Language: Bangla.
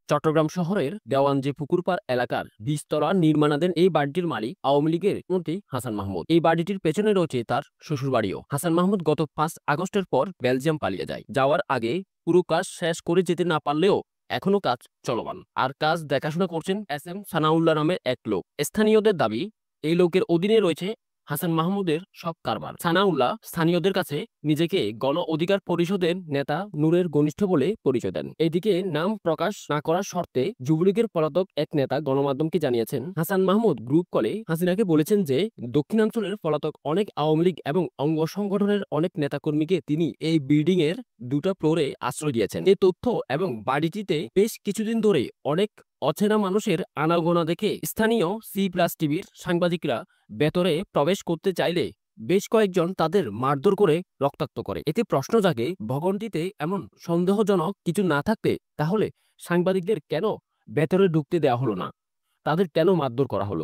চট্টগ্রাম শহরের দেওয়ানজি পুকুরপাড় এলাকার বীজতলা নির্মাণাধীন এই বাড়িটির মালিক আওয়ামী লীগের মন্ত্রী হাসান মাহমুদ। এই বাড়িটির পেছনে রয়েছে তার শ্বশুরবাড়িও। হাসান মাহমুদ গত ৫ আগস্টের পর বেলজিয়াম পালিয়ে যায়। যাওয়ার আগে পুরো কাজ শেষ করে যেতে না পারলেও এখনো কাজ চলমান। আর কাজ দেখাশোনা করছেন এস এম সানাউল্লাহ নামের এক লোক। স্থানীয়দের দাবি, এই লোকের অধীনে রয়েছে হাসান মাহমুদের সব কারবার। সানাউল্লাহ স্থানীয়দের কাছে নিজেকে গণ অধিকার পরিষদের নেতা নূরের ঘনিষ্ঠ বলে পরিচয় দেন। এদিকে নাম প্রকাশ না করার শর্তে যুবলীগের পলাতক এক নেতা গণমাধ্যমকে জানিয়েছেন, হাসান মাহমুদ গ্রুপ কলে হাসিনাকে বলেছেন যে দক্ষিণাঞ্চলের পলাতক অনেক আওয়ামী লীগ এবং অঙ্গ সংগঠনের অনেক নেতাকর্মীকে তিনি এই বিল্ডিং এর ২টা ফ্লোরে আশ্রয় দিয়েছেন। এই তথ্য এবং বাড়িটিতে বেশ কিছুদিন ধরে অনেক অচেনা মানুষের আনাগোনা দেখে স্থানীয় সি+ টিভির সাংবাদিকরা ভেতরে প্রবেশ করতে চাইলে বেশ কয়েকজন তাদের মারধর করে রক্তাক্ত করে। এতে প্রশ্ন জাগে, ভবনটিতে এমন সন্দেহজনক কিছু না থাকতে তাহলে সাংবাদিকদের কেন ভেতরে ঢুকতে দেওয়া হলো না? তাদের কেন মারধর করা হলো?